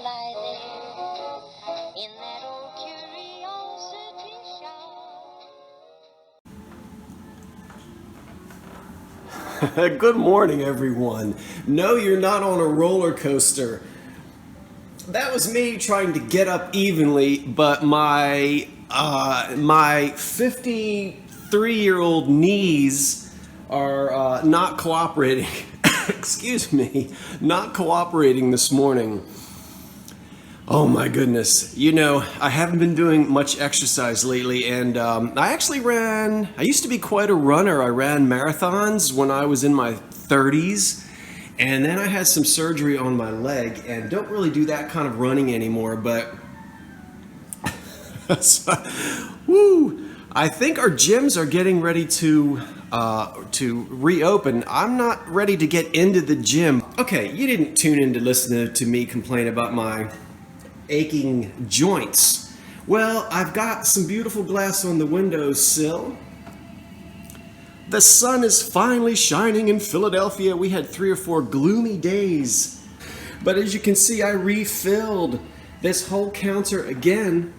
lie there in that old curiosity shop. Good morning, everyone. No, you're not on a roller coaster. That was me trying to get up evenly, but my 53-year-old knees are not cooperating. Excuse me, not cooperating this morning. Oh my goodness. You know, I haven't been doing much exercise lately, and I used to be quite a runner. I ran marathons when I was in my 30s, and then I had some surgery on my leg and don't really do that kind of running anymore, but woo, I think our gyms are getting ready to reopen. I'm not ready to get into the gym. Okay, you didn't tune in to listen to me complain about my aching joints. Well, I've got some beautiful glass on the windowsill. The sun is finally shining in Philadelphia. We had 3 or 4 gloomy days. But as you can see, I refilled this whole counter again.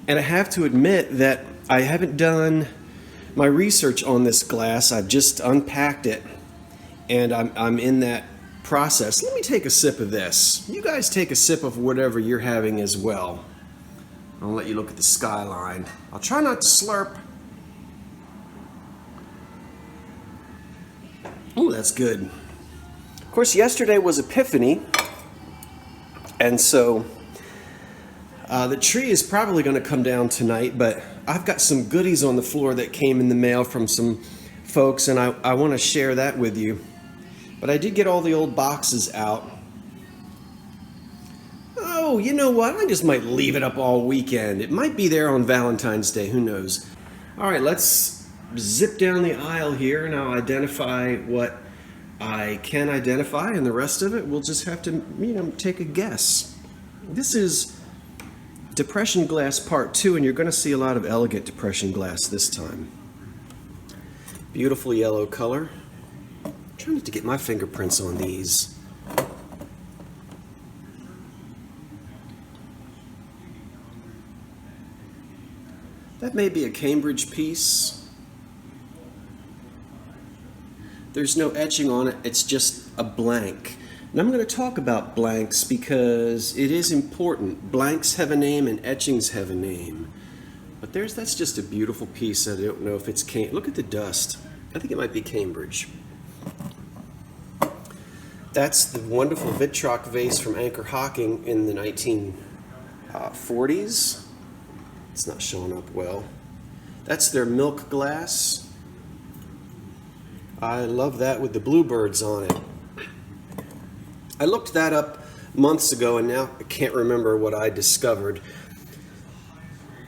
And I have to admit that I haven't done my research on this glass. I've just unpacked it, and I'm in that process. Let me take a sip of this. You guys take a sip of whatever you're having as well. I'll let you look at the skyline. I'll try not to slurp. Ooh, that's good. Of course, yesterday was Epiphany, and so the tree is probably going to come down tonight, but I've got some goodies on the floor that came in the mail from some folks, and I want to share that with you. But I did get all the old boxes out. Oh, you know what? I just might leave it up all weekend. It might be there on Valentine's Day. Who knows? All right, let's zip down the aisle here, and I'll identify what I can identify, and the rest of it we'll just have to, take a guess. This is Depression Glass Part 2, and you're going to see a lot of elegant Depression Glass this time. Beautiful yellow color. Trying not to get my fingerprints on these. That may be a Cambridge piece. There's no etching on it, it's just a blank. And I'm going to talk about blanks because it is important. Blanks have a name and etchings have a name. But that's just a beautiful piece. I don't know if it's look at the dust. I think it might be Cambridge. That's the wonderful Vitrock vase from Anchor Hocking in the 1940s. It's not showing up well. That's their milk glass. I love that with the bluebirds on it. I looked that up months ago, and now I can't remember what I discovered.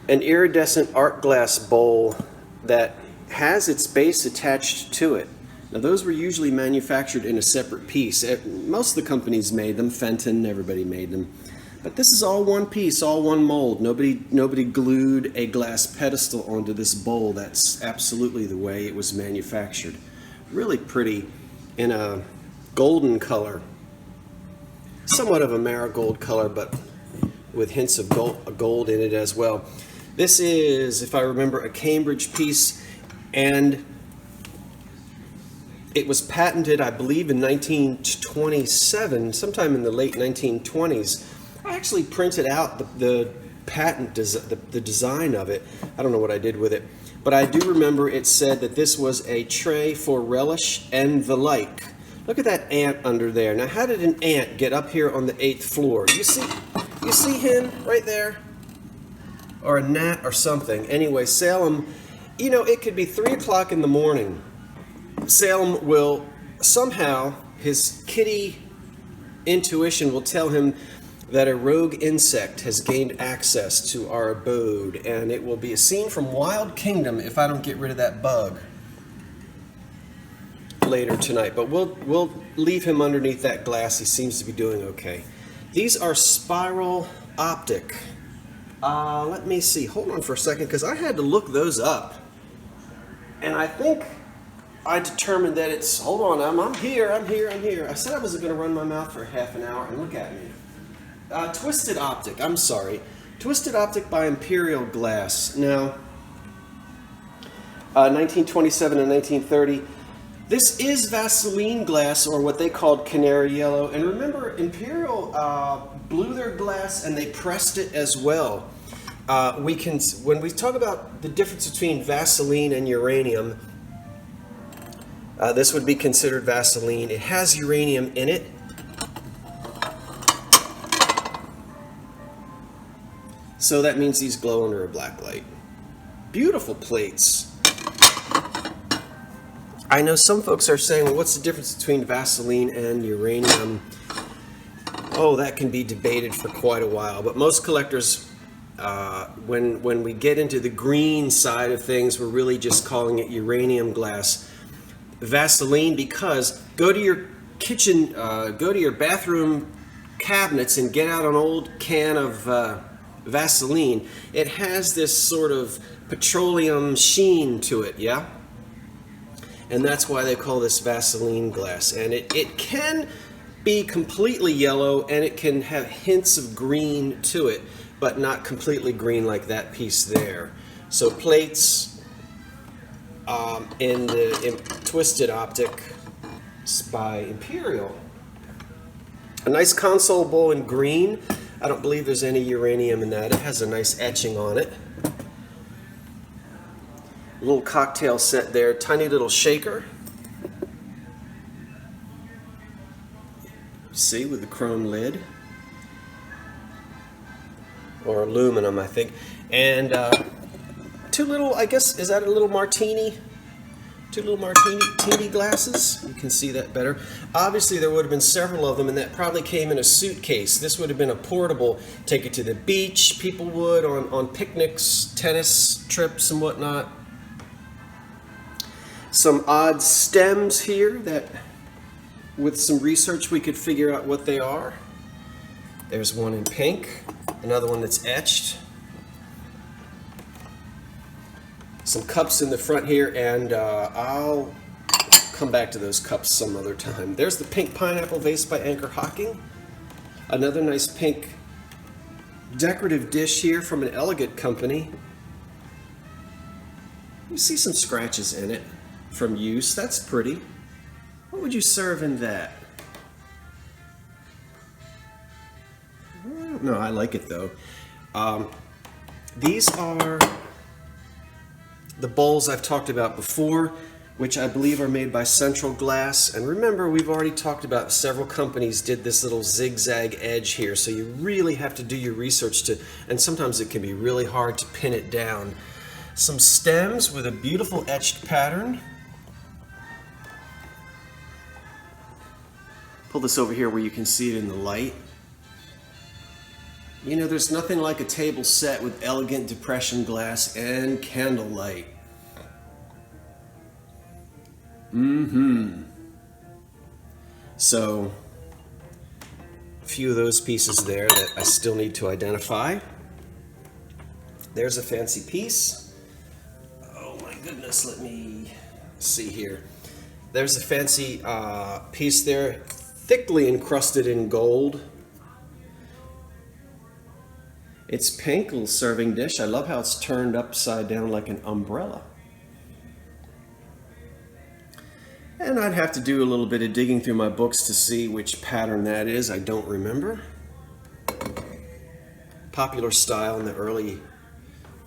An iridescent art glass bowl that has its base attached to it. Now, those were usually manufactured in a separate piece. Most of the companies made them. Fenton, everybody made them. But this is all one piece, all one mold. Nobody glued a glass pedestal onto this bowl. That's absolutely the way it was manufactured. Really pretty in a golden color. Somewhat of a marigold color, but with hints of gold in it as well. This is, if I remember, a Cambridge piece, and it was patented, I believe, in 1927, sometime in the late 1920s. I actually printed out the patent, the design of it. I don't know what I did with it, but I do remember it said that this was a tray for relish and the like. Look at that ant under there. Now, how did an ant get up here on the 8th floor? You see him right there? Or a gnat or something. Anyway, Salem, it could be 3 o'clock in the morning. Salem will somehow, his kitty intuition will tell him that a rogue insect has gained access to our abode, and it will be a scene from Wild Kingdom if I don't get rid of that bug later tonight. But we'll leave him underneath that glass. He seems to be doing okay. These are spiral optic. Let me see. Hold on for a second, because I had to look those up. And I think I determined that it's, hold on, I'm here. I said I wasn't going to run my mouth for half an hour, and look at me. Twisted Optic, I'm sorry. Twisted Optic by Imperial Glass. Now, 1927 and 1930. This is Vaseline glass, or what they called canary yellow. And remember, Imperial blew their glass and they pressed it as well. When we talk about the difference between Vaseline and uranium, this would be considered Vaseline. It has uranium in it. So that means these glow under a black light. Beautiful plates. I know some folks are saying, well, what's the difference between Vaseline and uranium? Oh, that can be debated for quite a while. But most collectors, when we get into the green side of things, we're really just calling it uranium glass. Vaseline, because go to your kitchen, go to your bathroom cabinets and get out an old can of Vaseline. It has this sort of petroleum sheen to it, yeah? And that's why they call this Vaseline glass. And it can be completely yellow, and it can have hints of green to it, but not completely green like that piece there. So plates in Twisted Optic by Imperial. A nice console bowl in green. I don't believe there's any uranium in that. It has a nice etching on it. A little cocktail set there, tiny little shaker. See, with the chrome lid. Or aluminum, I think. And two little, I guess, is that a little martini? Two little martini glasses. You can see that better. Obviously, there would have been several of them, and that probably came in a suitcase. This would have been a portable, take it to the beach, people would, on picnics, tennis trips, and whatnot. Some odd stems here that, with some research, we could figure out what they are. There's one in pink, another one that's etched. Some cups in the front here, and I'll come back to those cups some other time. There's the pink pineapple vase by Anchor Hocking. Another nice pink decorative dish here from an elegant company. You see some scratches in it from use. That's pretty. What would you serve in that? No, I like it though. These are the bowls I've talked about before, which I believe are made by Central Glass. And remember, we've already talked about several companies did this little zigzag edge here, so you really have to do your research to, and sometimes it can be really hard to pin it down. Some stems with a beautiful etched pattern. Pull this over here where you can see it in the light. You know, there's nothing like a table set with elegant depression glass and candlelight. So, a few of those pieces there that I still need to identify. There's a fancy piece. Oh my goodness, let me see here. There's a fancy piece there, thickly encrusted in gold. It's pink, little serving dish. I love how it's turned upside down like an umbrella. And I'd have to do a little bit of digging through my books to see which pattern that is. I don't remember. Popular style in the early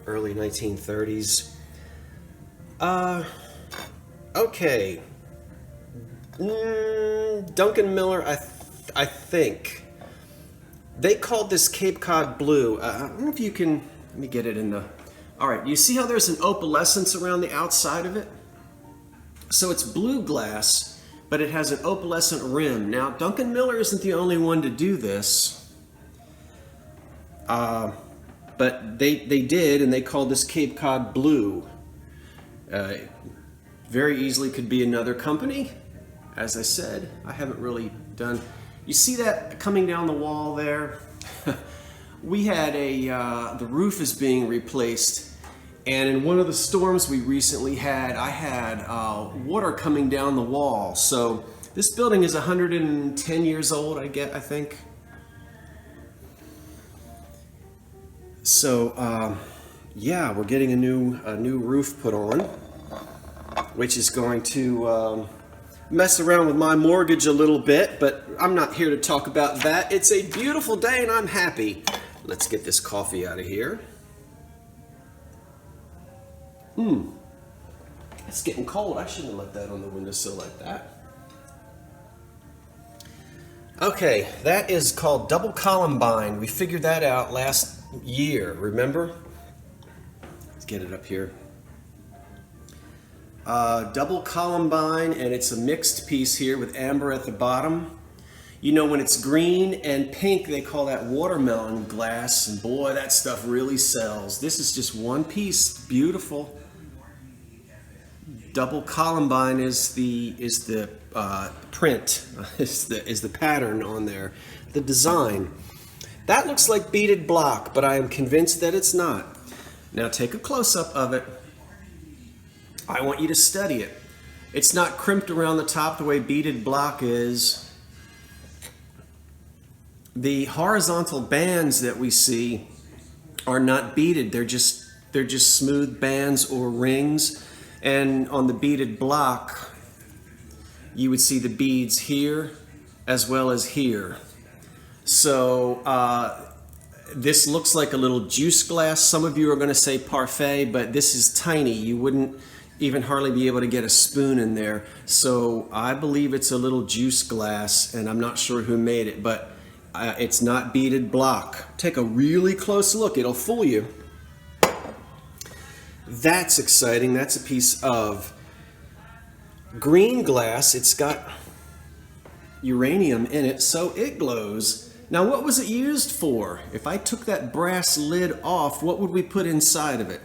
1930s. Okay. Duncan Miller, I think. They called this Cape Cod Blue. I don't know if you can, let me get it in the, all right, you see how there's an opalescence around the outside of it? So it's blue glass, but it has an opalescent rim. Now, Duncan Miller isn't the only one to do this. But they did, and they called this Cape Cod Blue. Very easily could be another company. As I said, I haven't really done. You see that coming down the wall there? We had the roof is being replaced, And in one of the storms we recently had, I had water coming down the wall. So this building is 110 years old, I think. So yeah, we're getting a new roof put on, which is going to mess around with my mortgage a little bit, but I'm not here to talk about that. It's a beautiful day and I'm happy. Let's get this coffee out of here. It's getting cold. I shouldn't have left that on the windowsill like that. Okay, that is called double columbine. We figured that out last year, remember? Let's get it up here. Double columbine, and it's a mixed piece here with amber at the bottom. You know, when it's green and pink, they call that watermelon glass, and boy, that stuff really sells. This is just one piece, beautiful. Double columbine is the print, is the pattern on there, the design. That looks like beaded block, but I am convinced that it's not. Now take a close-up of it. I want you to study it. It's not crimped around the top the way beaded block is. The horizontal bands that we see are not beaded. They're just smooth bands or rings. And on the beaded block, you would see the beads here as well as here. So this looks like a little juice glass. Some of you are going to say parfait, but this is tiny. You wouldn't even hardly be able to get a spoon in there. So I believe it's a little juice glass, and I'm not sure who made it, but it's not beaded block. Take a really close look. It'll fool you. That's exciting. That's a piece of green glass. It's got uranium in it, so it glows. Now, what was it used for? If I took that brass lid off, what would we put inside of it?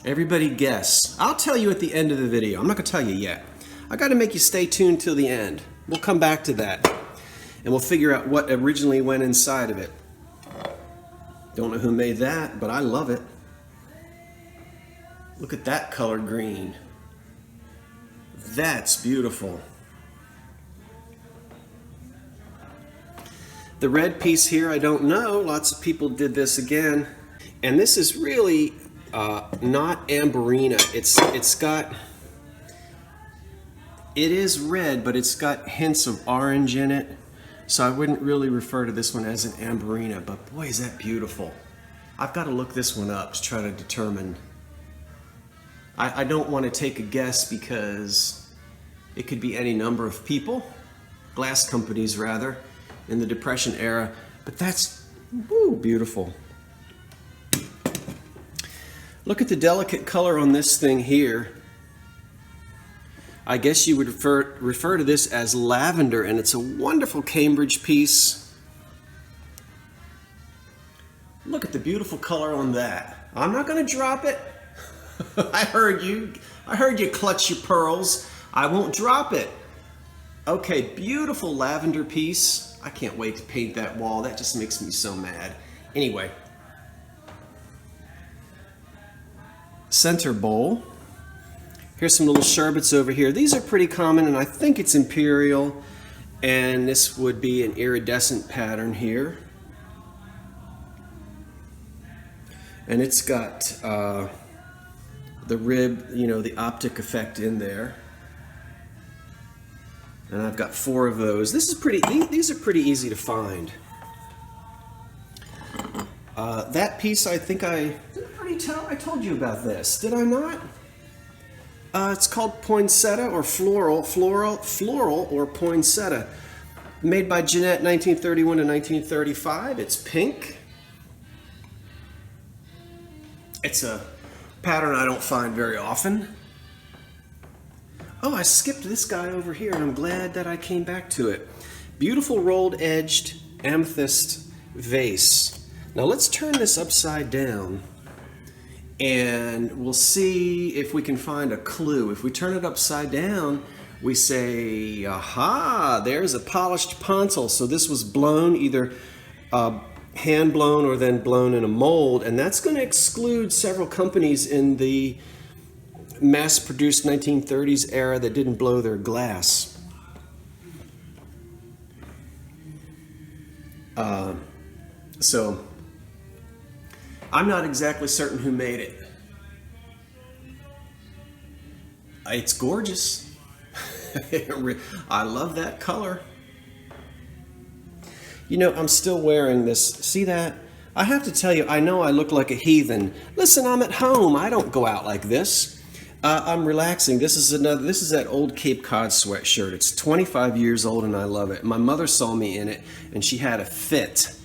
Everybody guess. I'll tell you at the end of the video. I'm not going to tell you yet. I got to make you stay tuned till the end. We'll come back to that, and we'll figure out what originally went inside of it. Don't know who made that, but I love it. Look at that color green. That's beautiful. The red piece here, I don't know. Lots of people did this again. And this is really not amberina. It is red, but it's got hints of orange in it. So I wouldn't really refer to this one as an amberina, but boy, is that beautiful. I've got to look this one up to try to determine. I don't want to take a guess because it could be any number of people, glass companies rather, in the Depression era, but that's beautiful. Look at the delicate color on this thing here. I guess you would refer to this as lavender, and it's a wonderful Cambridge piece. Look at the beautiful color on that. I'm not going to drop it. I heard you clutch your pearls. I won't drop it. Okay, beautiful lavender piece. I can't wait to paint that wall. That just makes me so mad. Anyway. Center bowl. Here's some little sherbets over here. These are pretty common, and I think it's Imperial. And this would be an iridescent pattern here. And it's got the rib, you know, the optic effect in there. And I've got 4 of those. These are pretty easy to find. That piece, I think I told you about this, did I not? It's called poinsettia or floral or poinsettia. Made by Jeanette, 1931 to 1935. It's pink. It's a pattern I don't find very often. Oh, I skipped this guy over here, and I'm glad that I came back to it. Beautiful rolled edged amethyst vase. Now let's turn this upside down, and we'll see if we can find a clue. If we turn it upside down, we say, aha, there's a polished pontil. So this was blown either hand blown or then blown in a mold, and that's going to exclude several companies in the mass-produced 1930s era that didn't blow their glass. So I'm not exactly certain who made it. It's gorgeous. I love that color. You know, I'm still wearing this. See that? I have to tell you, I know I look like a heathen. Listen, I'm at home. I don't go out like this. I'm relaxing. This is that old Cape Cod sweatshirt. It's 25 years old and I love it. My mother saw me in it and she had a fit.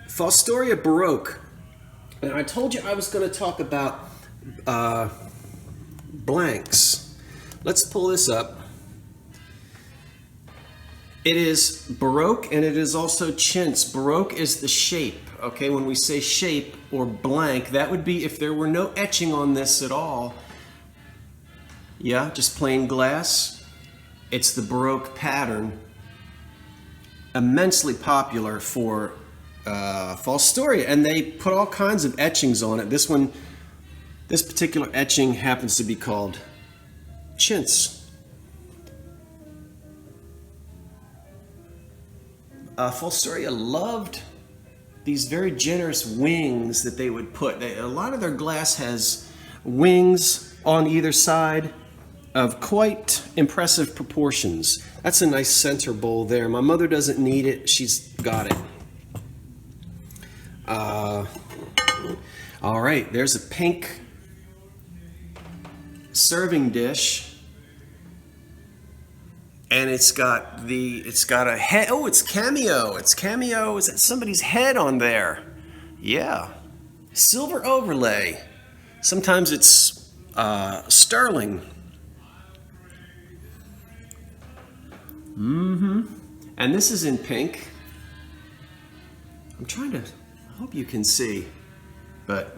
Francesca Baroque. And I told you I was going to talk about blanks. Let's pull this up. It is Baroque and it is also chintz. Baroque is the shape. Okay, when we say shape or blank, that would be if there were no etching on this at all. Yeah, just plain glass. It's the Baroque pattern. Immensely popular for Francesca, and they put all kinds of etchings on it. This particular etching happens to be called chintz. Francesca loved these very generous wings that they would put. A lot of their glass has wings on either side of quite impressive proportions. That's a nice center bowl there. My mother doesn't need it. She's got it. All right, there's a pink serving dish. And it's got a head. Oh, it's Cameo. It's Cameo. Is that somebody's head on there? Yeah. Silver overlay. Sometimes it's sterling. And this is in pink. I hope you can see. But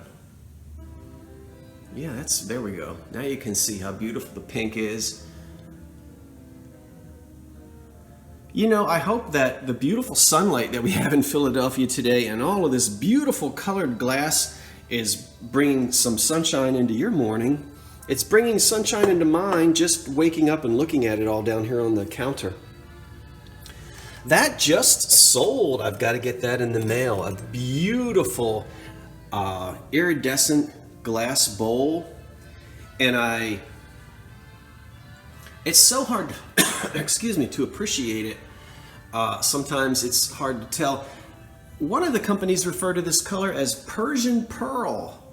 yeah, there we go. Now you can see how beautiful the pink is. You know, I hope that the beautiful sunlight that we have in Philadelphia today and all of this beautiful colored glass is bringing some sunshine into your morning. It's bringing sunshine into mine just waking up and looking at it all down here on the counter. That just sold. I've got to get that in the mail. A beautiful iridescent glass bowl. And it's so hard excuse me, to appreciate it. Sometimes it's hard to tell. One of the companies refer to this color as Persian Pearl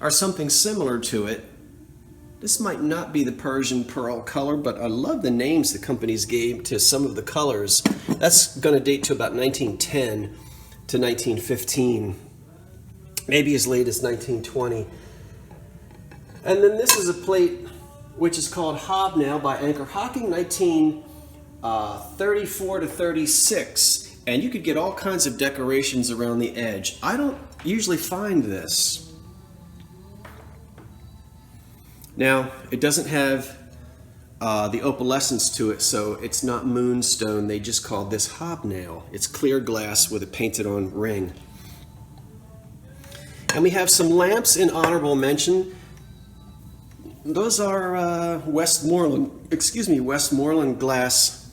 or something similar to it. This might not be the Persian Pearl color, but I love the names the companies gave to some of the colors. That's going to date to about 1910 to 1915, maybe as late as 1920. And then this is a plate which is called Hobnail by Anchor Hocking, 1934 to 36. And you could get all kinds of decorations around the edge. I don't usually find this. Now, it doesn't have the opalescence to it, so it's not moonstone. They just call this Hobnail. It's clear glass with a painted on ring. And we have some lamps in honorable mention. Those are Westmoreland glass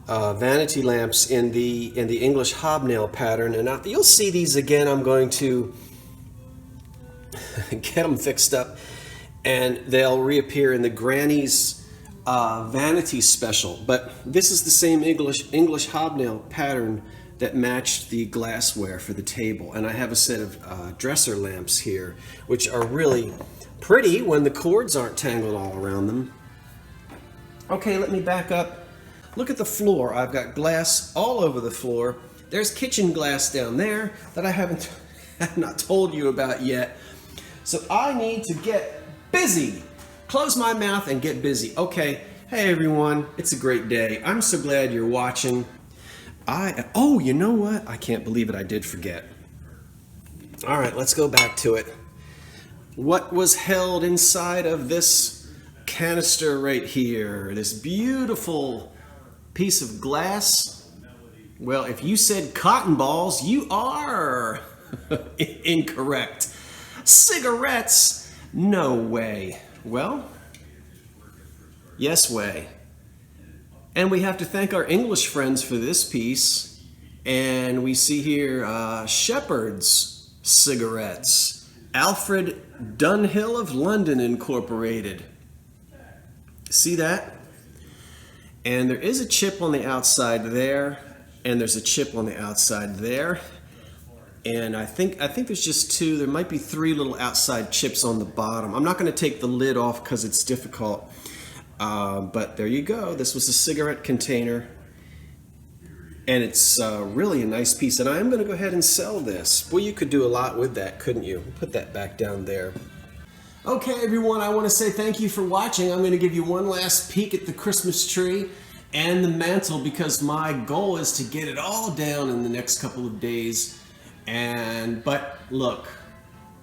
vanity lamps in the English Hobnail pattern, and you'll see these again. I'm going to get them fixed up, and they'll reappear in the Granny's Vanity Special. But this is the same English Hobnail pattern that matched the glassware for the table, and I have a set of dresser lamps here, which are really pretty when the cords aren't tangled all around them. Okay, let me back up. Look at the floor. I've got glass all over the floor. There's kitchen glass down there that I have not told you about yet. So I need to get busy. Close my mouth and get busy. Okay, hey everyone, it's a great day. I'm so glad you're watching. Oh, you know what? I can't believe it, I did forget. All right, let's go back to it. What was held inside of this canister right here? This beautiful piece of glass. Well, if you said cotton balls, you are incorrect. Cigarettes? No way. Well, yes way. And we have to thank our English friends for this piece. And we see here Shepherd's cigarettes. Alfred Dunhill of London Incorporated. See that? And there is a chip on the outside there, and there's a chip on the outside there. And I think there's just two. There might be three little outside chips on the bottom. I'm not going to take the lid off because it's difficult. But there you go. This was a cigarette container. And it's really a nice piece. And I am going to go ahead and sell this. Well, you could do a lot with that, couldn't you? Put that back down there. Okay, everyone, I want to say thank you for watching. I'm going to give you one last peek at the Christmas tree and the mantle because my goal is to get it all down in the next couple of days. But look,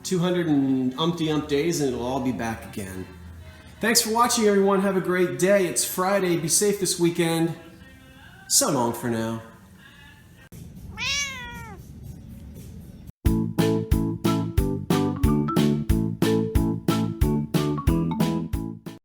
200 and umpty-ump days and it'll all be back again. Thanks for watching, everyone. Have a great day. It's Friday. Be safe this weekend. So long for now.